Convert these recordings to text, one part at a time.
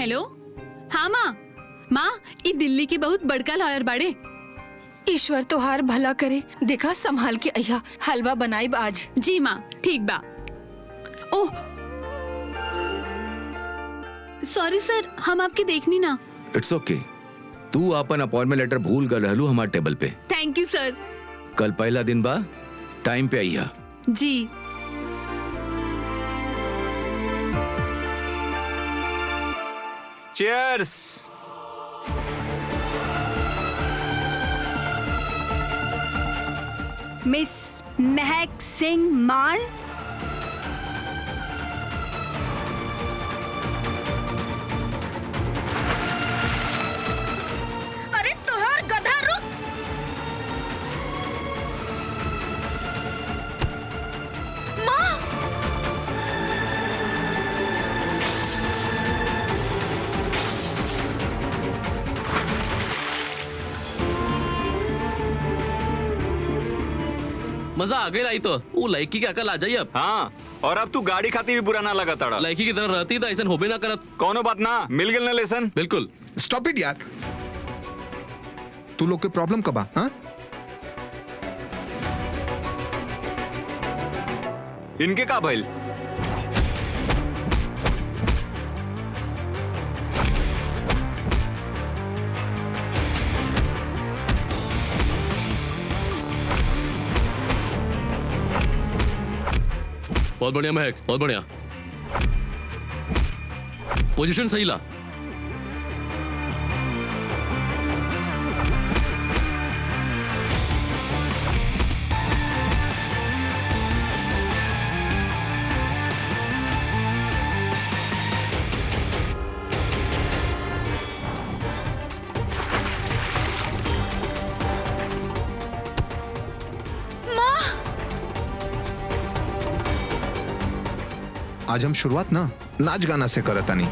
Hello. हाँ माँ, माँ ई दिल्ली के बहुत बड़का लॉयर बाड़े। ईश्वर तोहार भला करे। देखा संभाल के अहिया, हलवा बनाइब आज। जी माँ, ठीक बा। ओह सॉरी सर, हम आपके देखनी ना। इट्स ओके। तू अपन अपॉइंटमेंट लेटर भूल कर रहलू हमारे टेबल पे। थैंक यू सर। कल पहला दिन बा, टाइम पे आइया। जी। चीयर्स। मिस महक सिंह मान। अरे तोहर गधा रुक। माँ, मजा आ गई तो वो लड़की के अकल आ जाइए अब। हाँ, और अब तू गाड़ी खाती भी बुरा ना लगा ताड़ा। लड़की की तरह रहती तो ऐसा हो भी ना करत। कौनो बात ना, मिल गए ना लेसन। बिल्कुल। स्टॉप इट यार। तू लोग के प्रॉब्लम कब आ? हाँ? इनके का भइल? बहुत बढ़िया महक, बहुत बढ़िया। पोजीशन सही ला। आज हम शुरुआत ना नाच गाना से करतानी।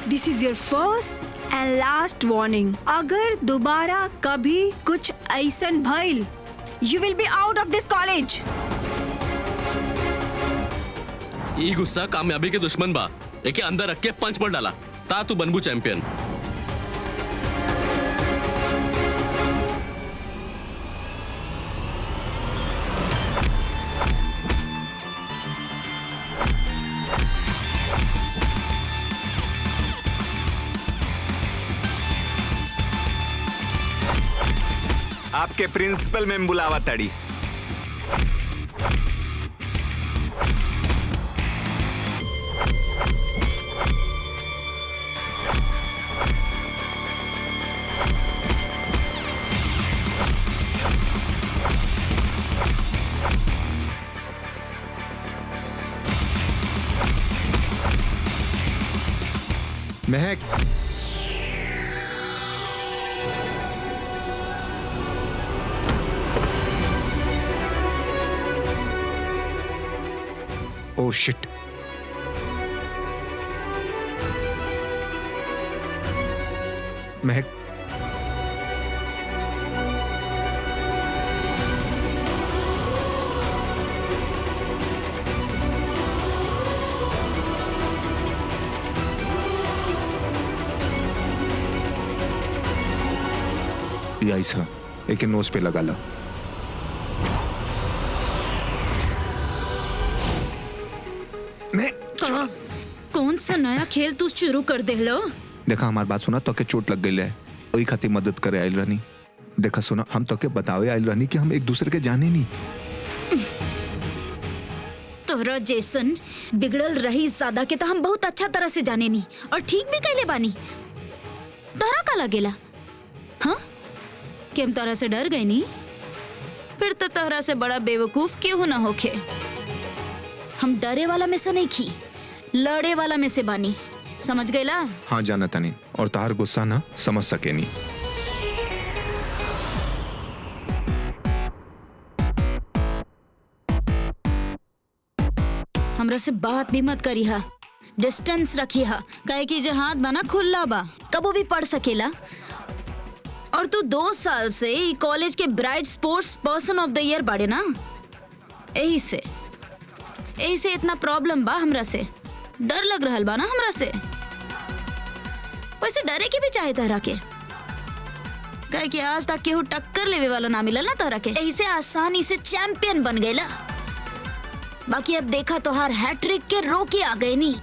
This is your first and last warning. अगर दोबारा कभी कुछ ऐसन भइल, you will be out of this college. ई गुस्सा कामयाबी के दुश्मन बा। एके अंदर रख के पंच पर डाला ता तू बनबू चैंपियन। आपके प्रिंसिपल में बुलावा तड़ी। महक, ओह शिट। महक, ये ऐसा एक नोज पे लगा ला। कौन सा नया खेल तू शुरू कर दे लो? देखा हमारी बात सुना, तो के चोट लग गई है, वही खातिर मदद करे आयल रहनी। देखा सुना, हम तो के बतावे आयल रहनी कि हम एक दूसरे के जाने नहीं। तोरा जैसन बिगड़ल रही ज्यादा के तो हम बहुत अच्छा तरह से जाने नी और ठीक भी कहले बानी। तोरा का लगेला हाँ कि हम तोरा से डर गए नी? फिर तो तोरा से बड़ा बेवकूफ क्यों ना होखे। हम डरे वाला में से नहीं खी, लड़े वाला में से बानी, समझ गईला? हाँ जाना तनी, और तार गुस्सा ना समझ सके नहीं। हमरा से बात भी मत करी हा, डिस्टेंस रखी हा, काहे कि जे हाथ बना खुला बा, कबो भी पड़ सकेला। और तू 2 साल से ई कॉलेज के bright sports person of the year बाड़े ना, यही से इतना प्रॉब्लम बा हमरा से। डर लग रहल बा ना हमरा से। वैसे डरे के भी चाहे तहरा के, काहे कि आज तक केहू टक्कर लेवे वाला ना मिलल ना तहरा के, ऐसे आसानी से चैंपियन बन गईला। बाकी अब देखा तोहार हैट्रिक के रोके आ गए नी।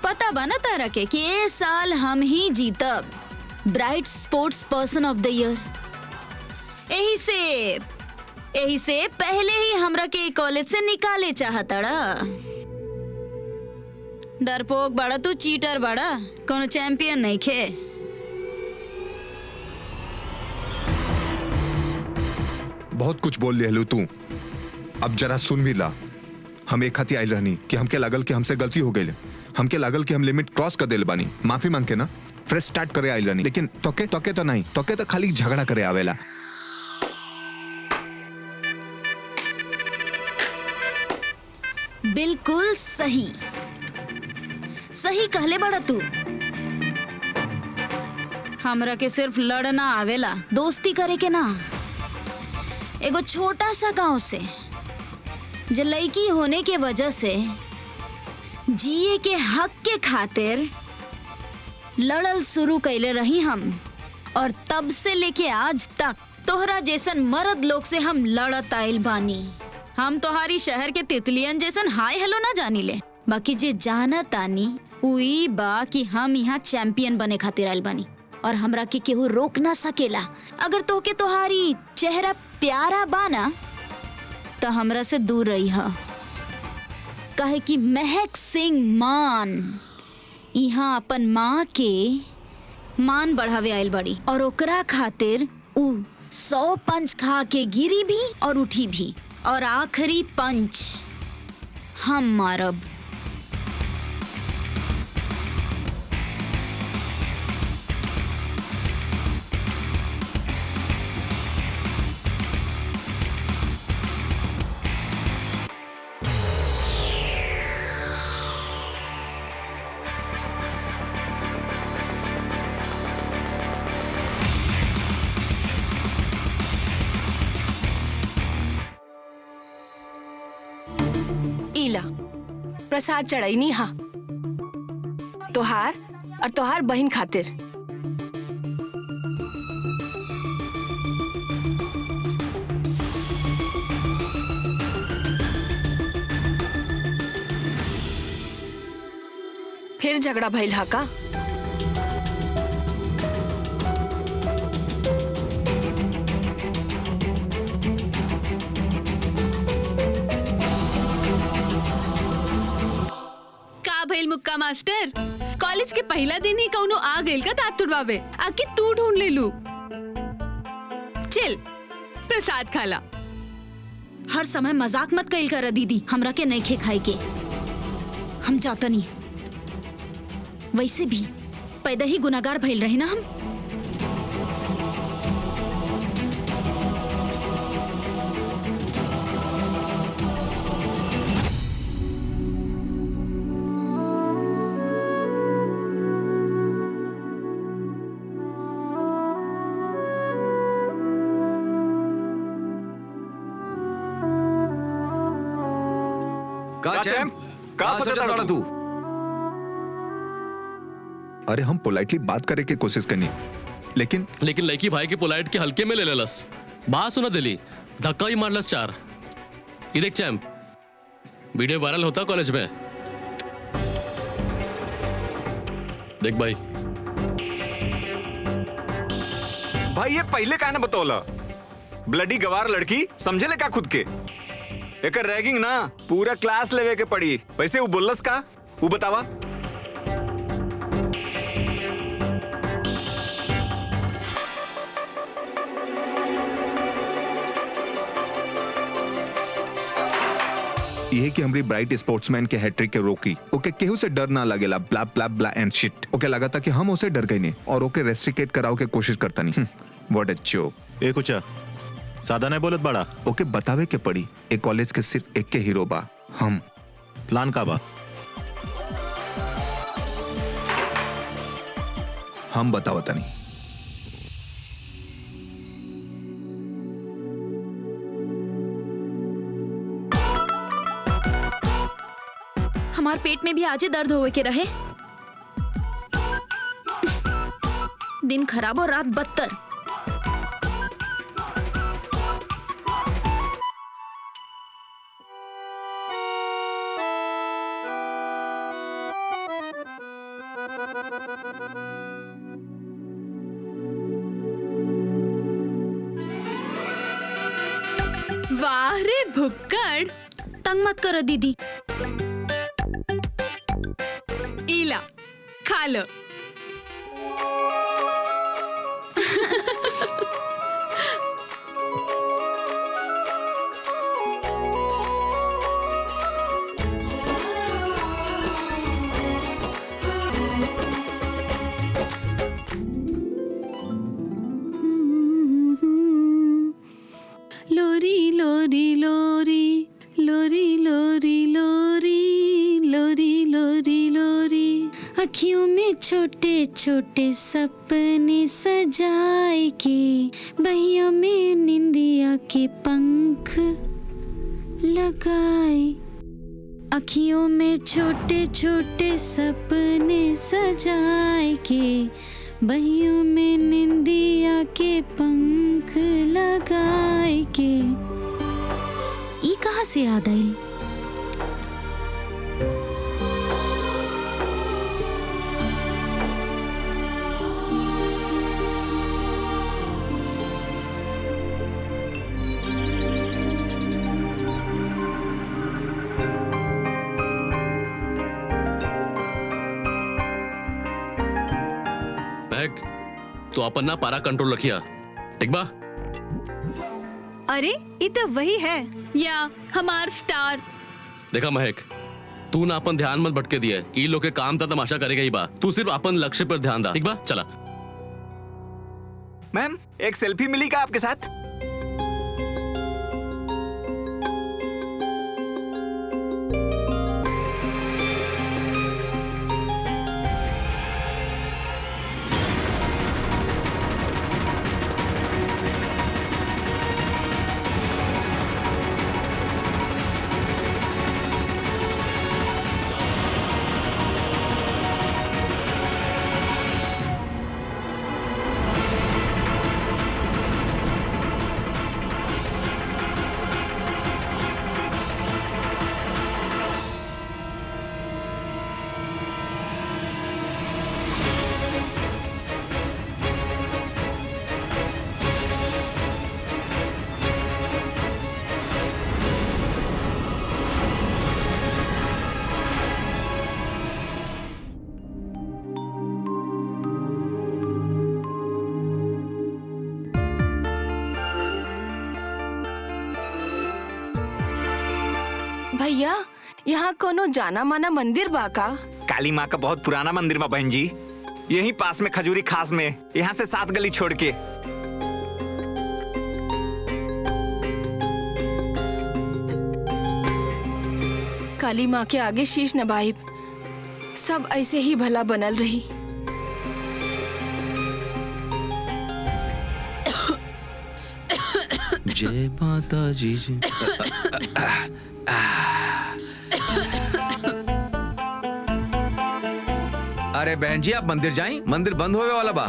पता बा ना तहरा के कि ए साल हम ही जीतब bright sports person of the year. यही से पहले ही हमरा के कॉलेज से निकाले चाहतड़ा। डरपोक बड़ा तू, चीटर बड़ा, कोनो चैंपियन नहीं खे। बहुत कुछ बोल लिया तू, अब जरा सुन भी ला। हम एक हाथी आयल रहनी कि हमके लागल कि हमसे गलती हो गई, हमके लागल कि हम लिमिट क्रॉस कर देल बानी, माफी मांग के ना फ्रेश स्टार्ट करे आयल रहनी। लेकिन तोके तो नहीं, तोके तो खाली झगड़ा करे आवेला। बिल्कुल सही कहले बड़ा तू। हमरा के सिर्फ लड़ना आवेला, दोस्ती करे के ना। एगो छोटा सा गांव से जो लड़की होने के वजह से जिए के हक के खातिर लड़ल शुरू कैले रही हम, और तब से लेके आज तक तोहरा जैसन मर्द लोग से हम लड़त आइल बानी। हम तोहारी शहर के तितलियन जैसन हाय हेलो ना जानी ले, बाकी जे जाना तानी उई बा कि हम यहाँ चैंपियन बने खातिर आइल बानी, और हमरा के केहू रोक ना सकेला। अगर तोके तोहारी चेहरा प्यारा बाना तो हमरा से दूर रही हा, काहे कि महक सिंह मान यहाँ अपन माँ के मान बढ़ावे आइल बड़ी, और ओकरा खातिर उ 100 पंच खा के गिरी भी और उठी भी, और आखिरी पंच हम मारब। इला प्रसाद चढ़ाई नी हा तोहार और तोहार बहन खातिर। फिर झगड़ा भइल हा का? भइल मुक्का मास्टर, कॉलेज के पहला दिन ही कौनो आ गइल का दांत तुड़वावे, आके तू ढूंढ ले लू। चल प्रसाद खाला। हर समय मजाक मत कइल कर दीदी, हमरा के नहीं खे खाए के। हम जाता नहीं, वैसे भी पैदा ही गुनाहगार भइल रहे ना हम। का सोचत बाड़ा तू? अरे हम पोलाइटली बात करे के कोशिश करनी, लेकिन लड़की भाई के पोलाइट के हल्के में ले लेलस। बात सुना दिली, धक्का ही मारलस 4। ये देख चैंप, वीडियो वायरल होता कॉलेज में। देख भाई ये पहले का ना बतौला। ब्लडी गवार लड़की समझे ले का खुद के? एक रैगिंग ना पूरा क्लास लेवे के पड़ी। वैसे वो बोलस का, वो बतावा। ये कि हमरी ब्राइट स्पोर्ट्समैन के हैट्रिक के रोकी, ओके केहू से डर ना लगेला, blah blah blah and shit. Okay लगा था कि हम उसे डर गए नहीं और ओके रेस्ट्रिकेट कराओ के कोशिश करता नहीं। What a joke. ए कुछ सादा नहीं बोलत बड़ा। ओके बतावे के पड़ी, एक कॉलेज के सिर्फ एक के हीरो बा हम। प्लान का बा? हम बताओ तनी। हमार पेट में भी आजे दर्द होवे के रहे। दिन खराब और रात बदतर। वाह रे भुक्कड़, तंग मत करो दीदी। इला खा लो। लोरी लोरी लोरी लोरी लोरी लोरी लोरी लोरी लोरी। अखियों में छोटे छोटे सपने सजाए के, बहियों में निंदिया के पंख लगाए। अखियों में छोटे छोटे सपने सजाए के, बहियों में निंदिया के पंख लगाए के। ई कहाँ से याद आई? महक, तो अपन ना पारा कंट्रोल रखिया, ठीक बा? अरे ये तो वही है। या हमार स्टार। देखा महक, तू ना अपन ध्यान मत भटके दिए। ई लोग के काम ता तमाशा करेगा ही बा। तू सिर्फ अपन लक्ष्य पर ध्यान दा, ठीक बा? चला। मैम, एक सेल्फी मिली क्या आपके साथ? भैया, यहाँ कोनो जाना माना मंदिर बा का? काली माँ का बहुत पुराना मंदिर बा बहन जी, यहीं पास में खजूरी खास में, यहाँ से 7 गली छोड़ के। काली माँ के आगे शीश नवाइब, सब ऐसे ही भला बनल रही। जय माता जी। अरे बहन जी, आप मंदिर जाएं, मंदिर बंद होवे वाला बा।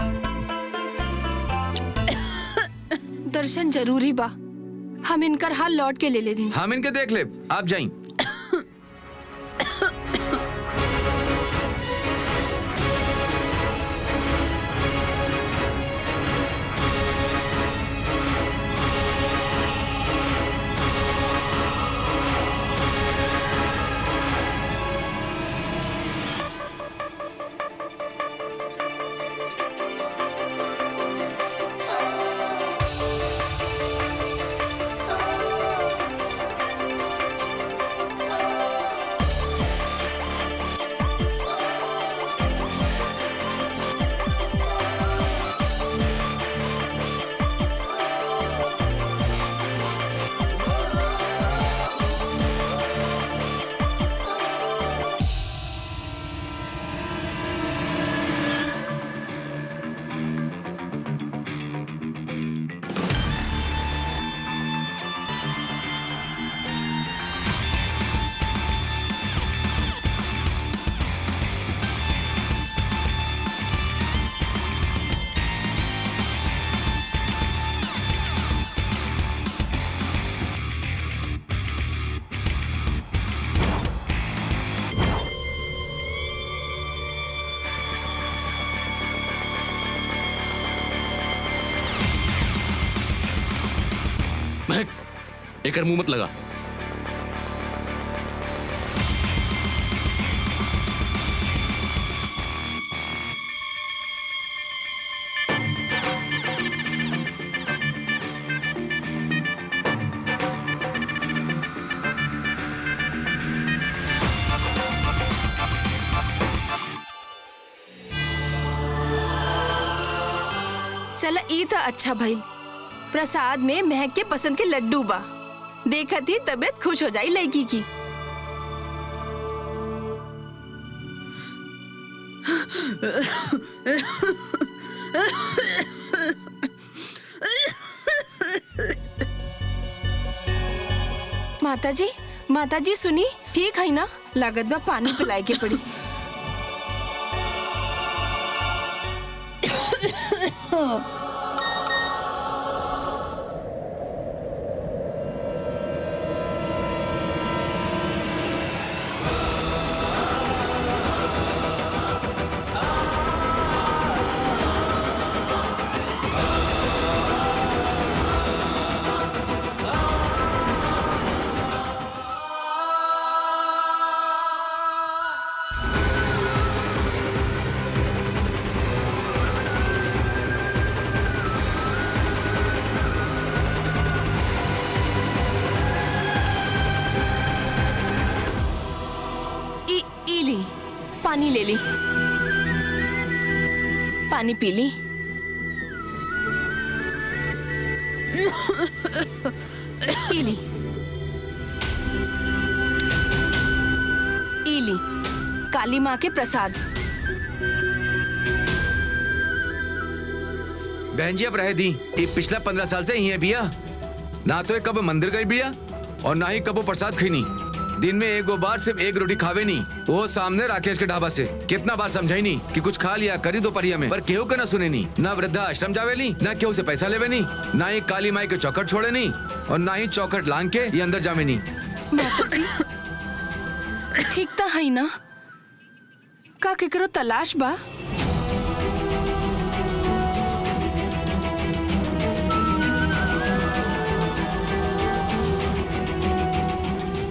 दर्शन जरूरी बा, हम इनकर हाल लौट के ले ले दी। हम इनके देख ले, आप जाएं। एकर मुंह मत लगा। चला ई तो अच्छा भइल। प्रसाद में महक के पसंद के लड्डू बा। देखत ही तबीयत खुश हो जाई लड़की की। माताजी सुनी, ठीक है ना? लागत बा पानी पिलाए के पड़ी। पानी ले ली, पानी पी ली। पी ली, ई ली काली माँ के प्रसाद। बहन जी अब रह दी, ये पिछला 15 साल से ही है भैया। ना तो ये कब मंदिर गई भैया और ना ही कबो प्रसाद खीनी। दिन में एक बार सिर्फ एक रोटी खावे नहीं, वो सामने राकेश के ढाबा से। कितना बार समझाई नहीं कि कुछ खा लिया करी दोपहरिया में, पर केहू का ना सुने नहीं। ना वृद्धा आश्रम जावे नहीं, ना केहू से पैसा लेवे नहीं, ना ही काली माई के चौखट छोड़े नहीं, और ना ही चौखट लांग के ये अंदर जावे नहीं। माताजी ठीक तो है ना? का केकरो तलाश बा?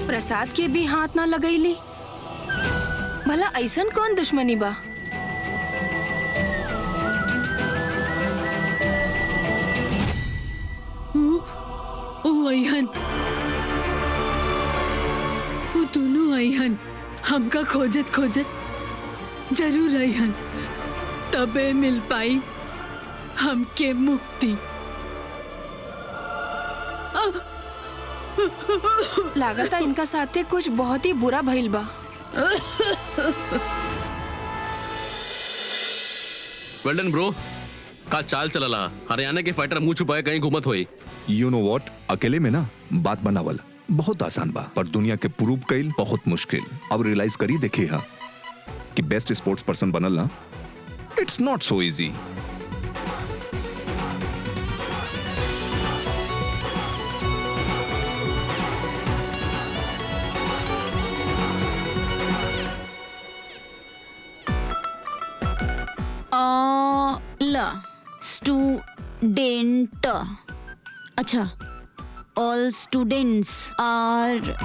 प्रसाद के भी हाथ ना लगैली। भला ऐसन कौन दुश्मनी बा? ओ अयहन, वो दोनों अयहन हमका खोजत खोजत जरूर अयहन, तबे मिल पाई हमके मुक्ति। लागता इनका साथे कुछ बहुत ही बुरा भइल बा। वेल डन ब्रो। का चाल चलला, हरियाणा के फाइटर मुंह छुपाए कहीं घूमत होई। यू नो व्हाट, अकेले में ना बात बनावल बहुत आसान बा, पर दुनिया के प्रूव कईल बहुत मुश्किल। अब रियलाइज करी देखी हा कि बेस्ट स्पोर्ट्स पर्सन बनल ना, it's not so easy. Student, अच्छा, ऑल स्टूडेंट्स आर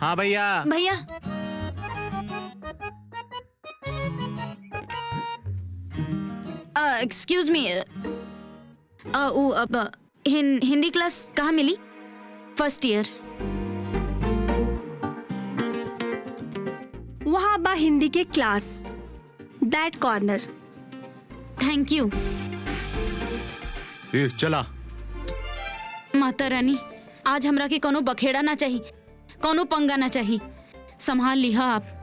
हाँ भैया। भैया एक्सक्यूज मी, हिंदी क्लास कहाँ मिली? First year. वहाँ बा हिंदी के class, that corner. Thank you. ए चला। माता रानी, आज हमरा के कोनो बखेड़ा ना चाहिए, कोनो पंगा ना चाहिए। संभाल लिहा आप।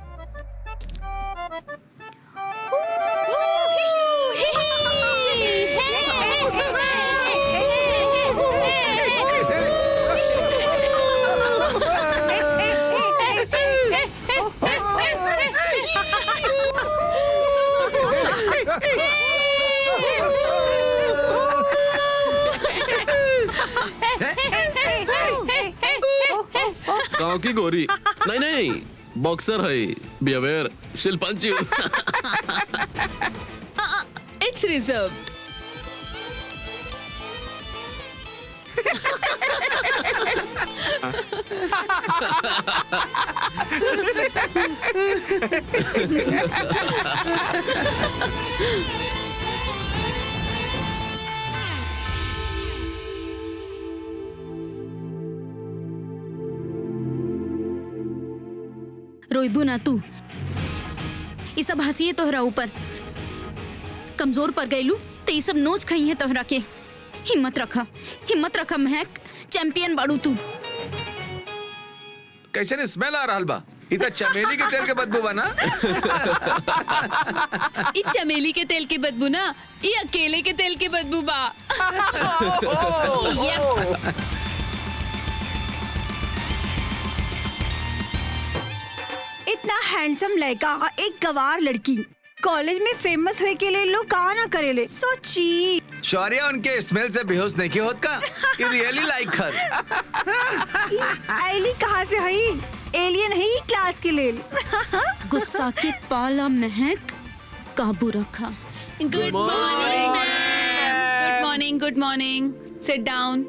गाँव की गोरी नहीं, बॉक्सर है। Be aware, she'll punch you. It's reserved. रोइबू ना तू, ये सब हंसिए तोहरा ऊपर। कमजोर पर गईलू तो ये सब नोच खाई है तोहरा के। हिम्मत रखा महक, चैंपियन बाड़ू तू। कैसे स्मेल आ रहल बा? इतना चमेली के तेल के बदबू बा ना? ई चमेली के तेल की बदबू ना, ई अकेले के तेल की बदबू बा। इतना हैंडसम लड़का और एक गवार लड़की कॉलेज में फेमस हुए के लिए लोग कहा ना करेले। सो ची शौर्य उनके स्मेल से बेहोश नहीं किया होत का? You really like her. आईली कहाँ से हई? एलियन है क्लास के लिए। गुस्सा के पाला महक, काबू रखा। Good morning, ma'am. Good morning. Sit down.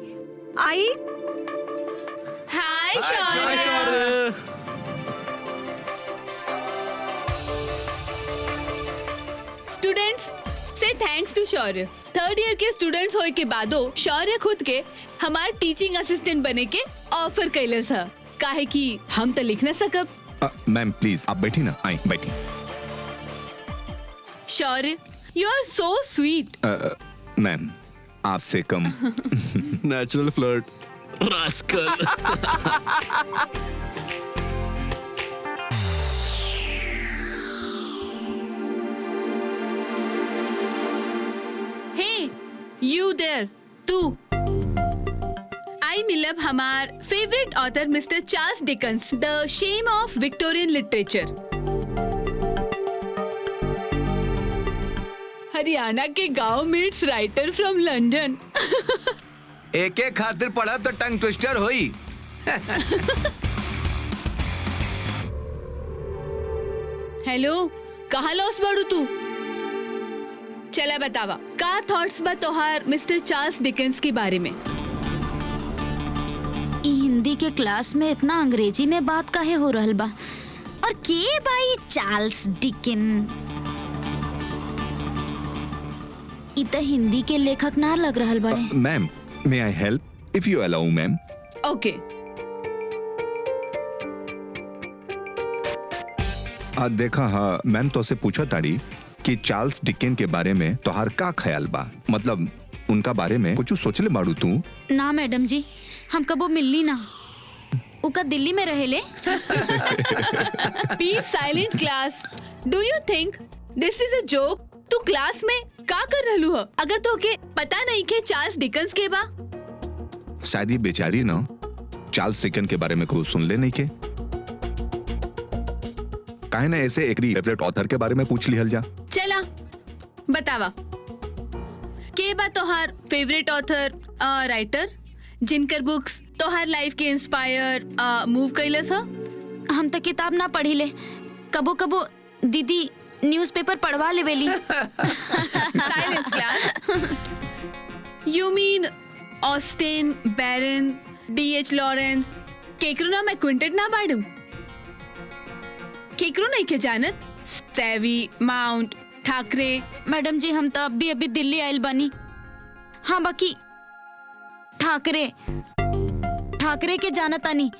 I Hi, Shaurya. Students, say thanks to Shaurya. Third year के स्टूडेंट्स होए के बादो शौर्य खुद के हमार टीचिंग असिस्टेंट बने के ऑफर कैलस है। काहे कि हम तो लिख न सकब। मैम प्लीज आप बैठी ना, आई बैठी। Shaurya, you are so sweet. Ma'am आपसे कम। Natural flirt. Rascal. Hey, you there, तू। आई मिलब हमार favourite author mister Charles Dickens, the shame of Victorian literature. Haryana के गांव मीट्स राइटर फ्रॉम लंदन। एक एक खातिर पढ़ा तो टंग ट्विस्टर होई। हेलो, कहाँ लॉस बाड़ू तू? चला बतावा, का थॉट्स बा तोहार मिस्टर चार्ल्स डिकन्स के बारे में? ई हिंदी के क्लास में इतना अंग्रेजी में बात काहे हो रहल बा? और के भाई चार्ल्स डिकन? ई त हिंदी के लेखक ना लग रहल बड़े। Ma'am may I help if you allow ma'am? Okay. देखा हाँ मैम तो से पूछा ताड़ी कि चार्ल्स डिकेन के बारे में तोहार का ख्याल बा, मतलब उनका बारे में कुछ सोचले बाड़ू तू? ना मैडम जी, हम कबो मिलली ना। उका दिल्ली में रहेले। Be silent class. Do you think this is a joke? तू क्लास में का कर रहलू ह? अगर तोके पता नहीं के चार्ल्स डिकन्स के बा? शायद ये बेचारी ना चार्ल्स डिकेन के बारे में कुछ सुन ले नहीं के। काहे ना ऐसे एक फेवरेट ऑथर के बारे में पूछ लिहल जा। चला बतावा, के बा तोहार फेवरेट ऑथर राइटर जिनकर बुक्स तोहार लाइफ के इंस्पायर मूव कैलस ह? हम तो किताब ना पढ़िले, कबो कबो दीदी न्यूज़पेपर पढ़वा लेवेली। Silence class. You mean Austin, बैरन, D.H. लॉरेंस, केकरो ना मैं क्विंटेट ना बाड़ू? केकरो नहीं के जानत? सेवी, माउंट, ठाकरे। मैडम जी हम तो अभी दिल्ली आयल बानी। हाँ बाकी ठाकरे के जानतानी।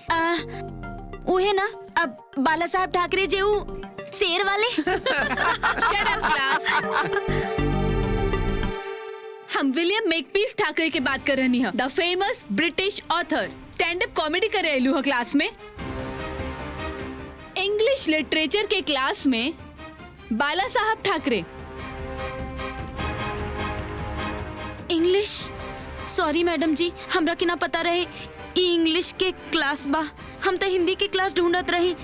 उहे ना अब बाला साहब ठाकरे जे ऊ शेर वाले। Shut up, class. हम विलियम मेकपीस ठाकरे के बात कर रही हैं, the famous British author. Stand up comedy कर रहे हैं क्लास में। इंग्लिश लिटरेचर के क्लास में बाला साहब ठाकरे। इंग्लिश? सॉरी मैडम जी, हमरा के ना पता रहे ई इंग्लिश के क्लास बा। हम तो हिंदी के क्लास ढूंढत रही,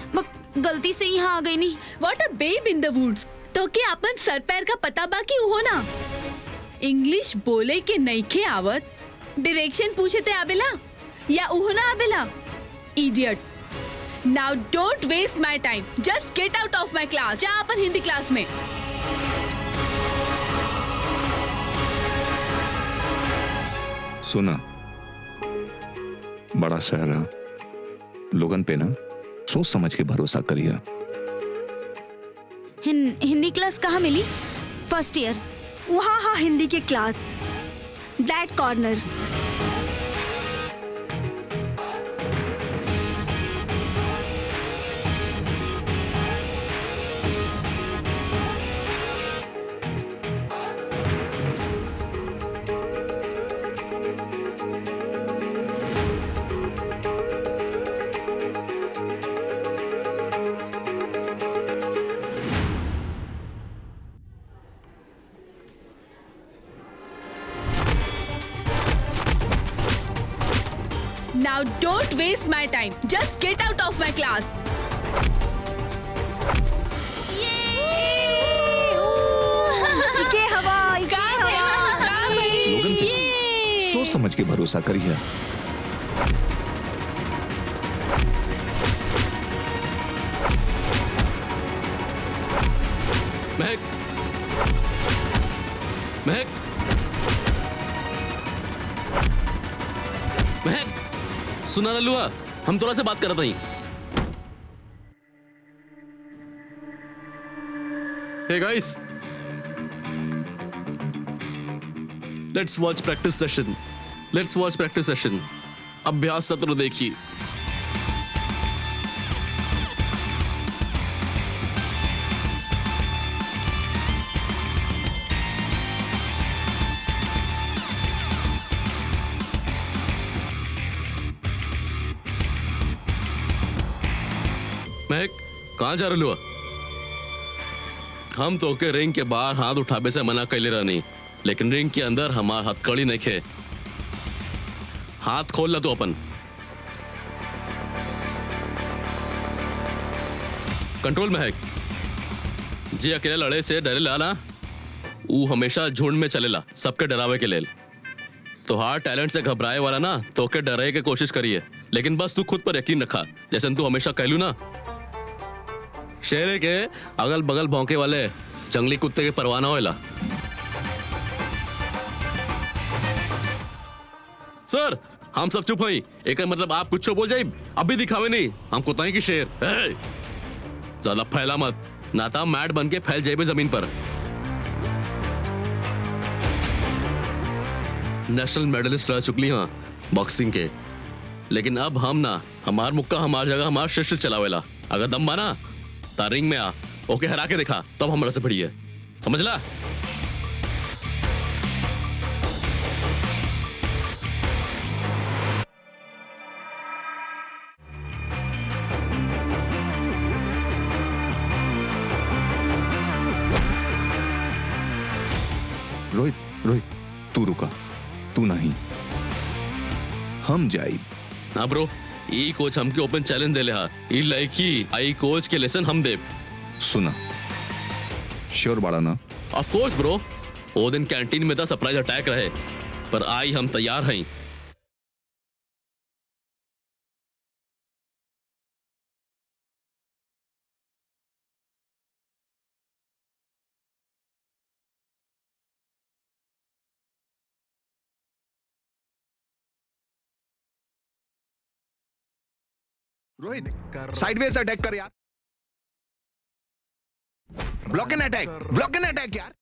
गलती से यहाँ आ गई नी। What a babe in the woods. तो के अपन सर पैर का पता बाकी हो ना? इंग्लिश बोले के नहीं खे आवत, डायरेक्शन पूछे ते आबेला या उहो ना आबेला? Idiot. Now don't waste my time, just get out of my class. जा अपन हिंदी क्लास में। सुना, बड़ा शहर है, लोगन पे ना सोच समझ के भरोसा करिए। हिंदी क्लास कहाँ मिली? First year. वहाँ हाँ हिंदी के class, that corner. Now don't waste my time. Just get out of my class. इके हवा, इके हवा। लोगन पे सोच समझ के भरोसा करिए। महक, महक, महक, सुना ना लुआ, हम तोरा से बात कर रहे थे। Hey guys, let's watch practice session. Let's watch practice session. अभ्यास सत्र देखिए। महक, कहाँ जा रहे हो? हम तो के रिंग के बाहर हाथ उठावे से मना कैले रहनी, लेकिन रिंग के अंदर हमार हथकड़ी नहीं खे। हाथ खोल ला तो अपन। कंट्रोल महक, जी अकेले लड़े से डरे ला ना, वो हमेशा झुंड में चलेला सबके डरावे के लेल। तो हार टैलेंट से घबराए वाला ना तो के डराए के कोशिश करिए, लेकिन बस तू खुद पर यकीन रखा, जैसे तू हमेशा कहलू ना, शेरे के अगल बगल भौंके वाले जंगली कुत्ते के परवाना होएला। सर, हम सब चुप हई, एक मतलब आप कुछ बोल जाए, अभी दिखावे नहीं, हम कुत्ते की शेर। ज्यादा फैला मत, नाता मैट बन के फैल जाए जमीन पर। नेशनल मेडलिस्ट रह चुकली हाँ बॉक्सिंग के, लेकिन अब हम ना, हमार मुक्का हमार जगह हमार शिष्य चलावेला। अगर दम माना रिंग में आ, ओके हरा के दिखा, तब हमारे से बड़ी है, समझ ला? रोहित, रोहित, तू रुका, तू नहीं, हम जाइब। हाँ ब्रो, ई कोच हमके ओपन चैलेंज दे ले हा, ई लड़की आई कोच के लेसन हम दे। सुना, श्योर बाड़ा ना? ऑफ कोर्स ब्रो, वो दिन कैंटीन में था सरप्राइज अटैक रहे, पर आई हम तैयार हैं। रोहित, साइडवेज अटैक कर यार। Block and attack, block and attack यार।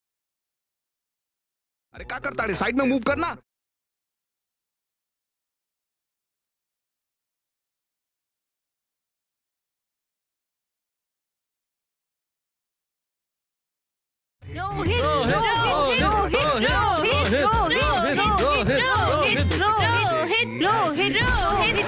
अरे क्या करता है, साइड में मूव करना। रोहित, रोहित, रोहित, रोहित, रोहित, रोहित, रोहित, रोहित, रोहित, रोहित,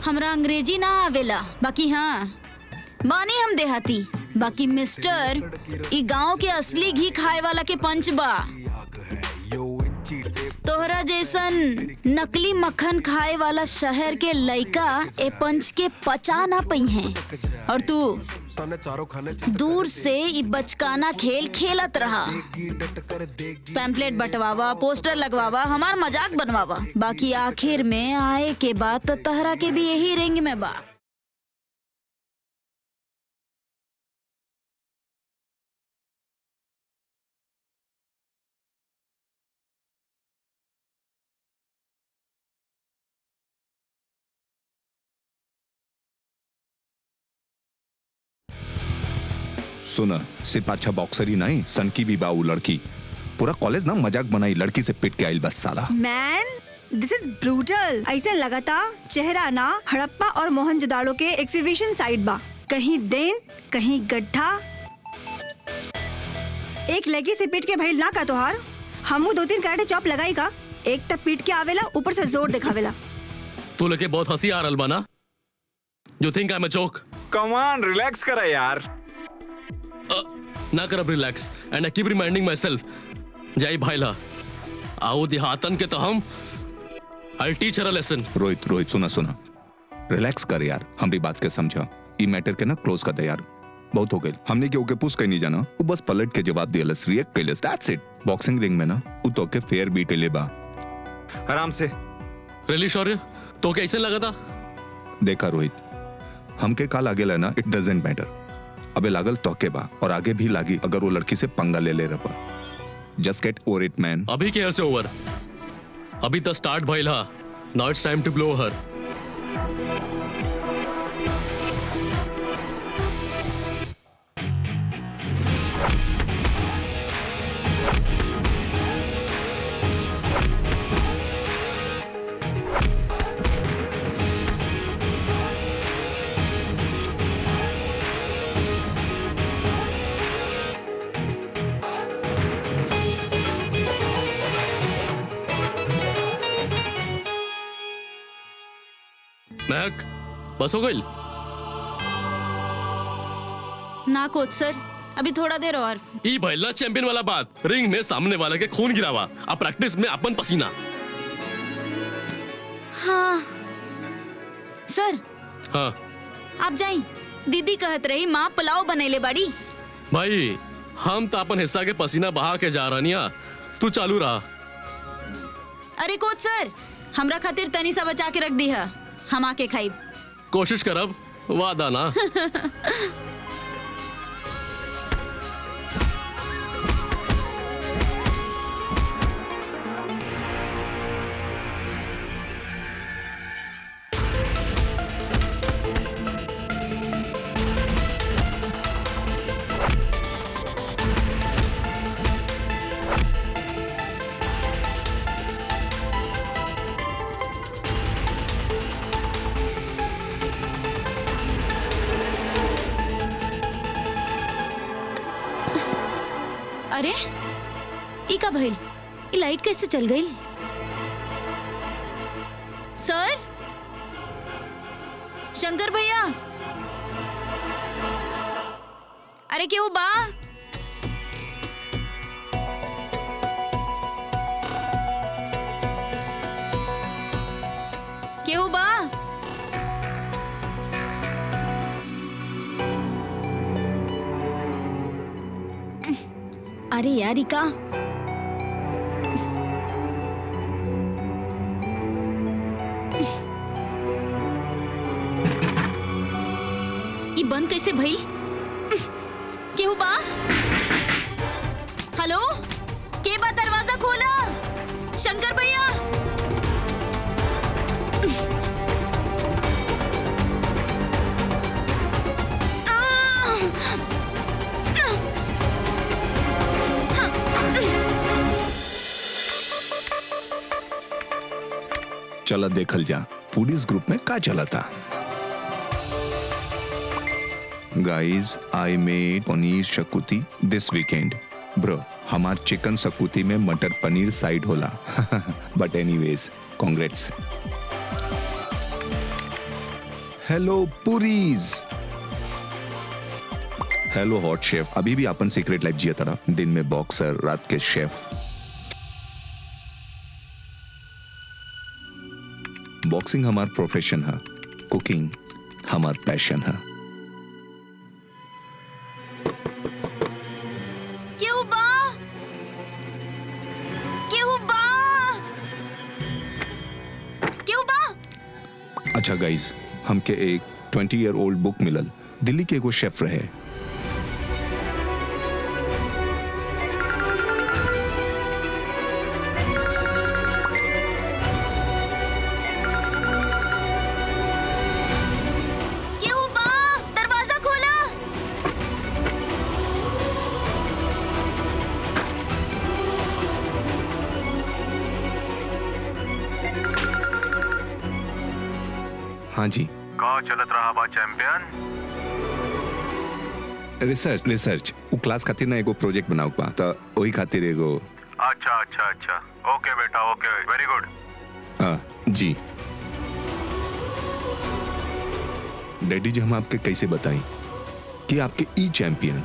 हमरा अंग्रेजी ना आवेला, बाकी हाँ मानी हम देहाती, बाकी मिस्टर ई गांव के असली घी खाए वाला के पंच बा। तोहरा जैसन नकली मक्खन खाए वाला शहर के लइका ए पंच के पचा ना पई हैं और तू दूर से ई बचकाना खेल खेलत रहा। पैम्पलेट बंटवावा, पोस्टर लगवावा, हमार मजाक बनवावा, बाकी आखिर में आए के बाद तो तहरा के भी यही रेंग में बा। सुना, सिर्फ अच्छा बॉक्सर ही नहीं, सन की भी बाऊ लड़की। पूरा कॉलेज ना मजाक बनाई लड़की से पिट के आई बस साला। Man this is brutal. ऐसे लगाता चेहरा ना हड़प्पा और मोहनजोदाड़ो के एक्सिबिशन साइड बा, कहीं डेन कहीं गड्ढा। एक लड़की से पिट के भइल ना का तोहार। हमू 2-3 कराटे चॉप लगाई का, एक तब पीट के आवेला, ऊपर से जोर दिखावेला। तू लेके बहुत हंसी आ रहल बा ना? You think I'm a joke? Come on, relax करा यार। ना करब relax and I keep reminding my self, जय भाईला आओ देहातन के तो हम I teach Har a lesson. Rohit सुना, रिलैक्स कर यार, हमारी बात के समझा। ई मैटर के ना क्लोज कर दे यार, बहुत हो गए। हमने के ओके पूछ कहीं नहीं जाना, वो बस पलट के जवाब दियलस, रिएक्ट कइलस, दैट्स इट। बॉक्सिंग रिंग में ना वो तो के फेयर बीट ले बा। आराम से। रियली शौर्य, तो कैसे लगा था? देखा रोहित, हमके का लागेला ना, इट डजंट मैटर। अबे लागल तोके बा और आगे भी लागी अगर वो लड़की से पंगा ले रहा। Just get over it man. अभी के से ओवर, अभी तो स्टार्ट भइला। नाउ इट्स टाइम टू ब्लो हर। महक, बस हो गई? ना कोच सर, अभी थोड़ा देर और। ई भइला चैंपियन वाला बात, रिंग में सामने वाला के खून गिरावा, अब प्रैक्टिस में अपन पसीना। हाँ सर। हाँ आप जाई, दीदी कहत रही माँ पुलाव बनेले बाड़ी। भाई, हम तो अपन हिस्सा के पसीना बहा के जा रहा, तू चालू रहा। अरे कोच सर, हमरा खातिर तनी सा बचा के रख दी है, हम आके खाई। कोशिश करब, वादा ना। अरे ई का भइल? ई लाइट कैसे चल गई? सर, शंकर भैया, अरे क्यों बा? क्यों बा? अरे यार, इका ये बंद कैसे भई? केहू बा? हेलो, के बा? दरवाजा खोला, शंकर भैया। चला देखल जा फूडीज ग्रुप में का चला था। Guys, I made paneer xacuti this weekend. Bro, हमार चिकन शकुती में मटर पनीर साइड होला। But anyways, congrats. Hello puris. Hello hot chef. अभी भी अपन सीक्रेट लाइफ जिया था, दिन में बॉक्सर, रात के शेफ। बॉक्सिंग हमार प्रोफेशन है, कुकिंग हमार पैशन है। क्यों बा? क्यों बा? क्यों बा? अच्छा गाइज, हमके एक 20-year-old बुक मिलल, दिल्ली के एगो शेफ रहे। क्यों बा? दरवाजा खोला। हाँ जी। का चलत रहा बा चैंपियन? रिसर्च वो क्लास खातिर ना एगो प्रोजेक्ट बनाऊ बा, त वही खातिर एगो। अच्छा ओके बेटा, ओके, वेरी गुड। जी डैडी जी, हम आपके कैसे बताएं कि आपके ई चैंपियन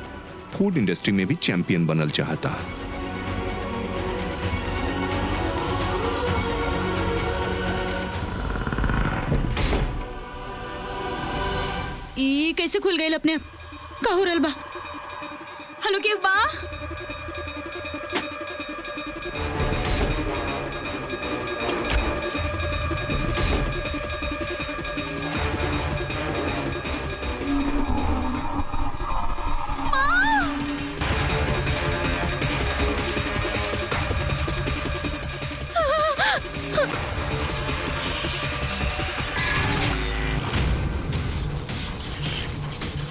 फूड इंडस्ट्री में भी चैंपियन बनल चाहता। ई कैसे खुल गई अपने आप? का हो रहल बा? हेलो के बा?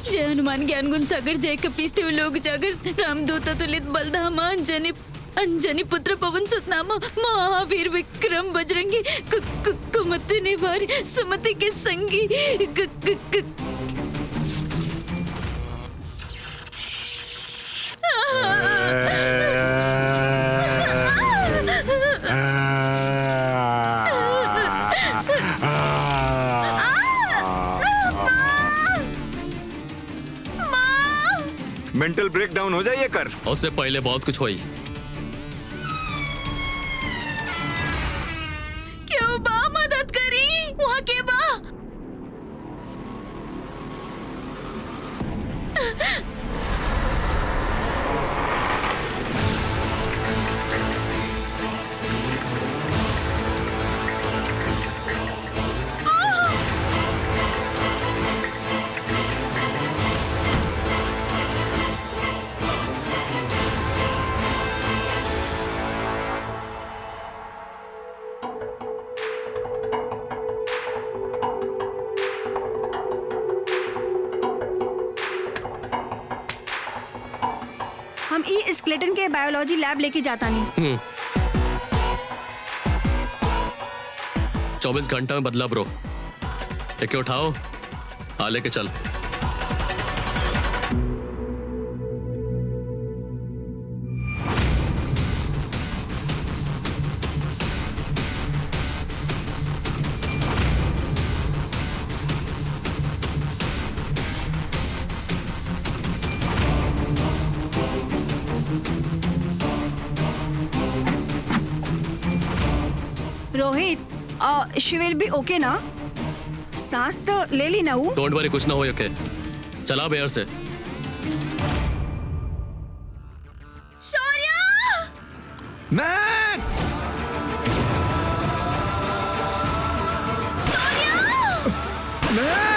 जय हनुमान ज्ञान गुण सागर, जय कपीस देव लोक जागर, रामदूत अतुलित बलधामा, अंजनी पुत्र पवन सुतनामा, महावीर विक्रम बजरंगी, कुमति निवारी, सुमति के संगी, मेंटल ब्रेकडाउन हो जाइए कर। उससे पहले बहुत कुछ हुई। क्यों बा? मदद करी वहाँ के बा? हम ई स्केलेटन के बायोलॉजी लैब लेके जाता नहीं। 24 घंटा में बदला ब्रो। एके उठाओ, आ लेके चल। रोहित, शी विल बी ओके ना? सांस तो ले ली ना वो? डोंट वरी, कुछ ना हो। ओके, चला बेयर से। शौर्य! मैं शौर्य! मैं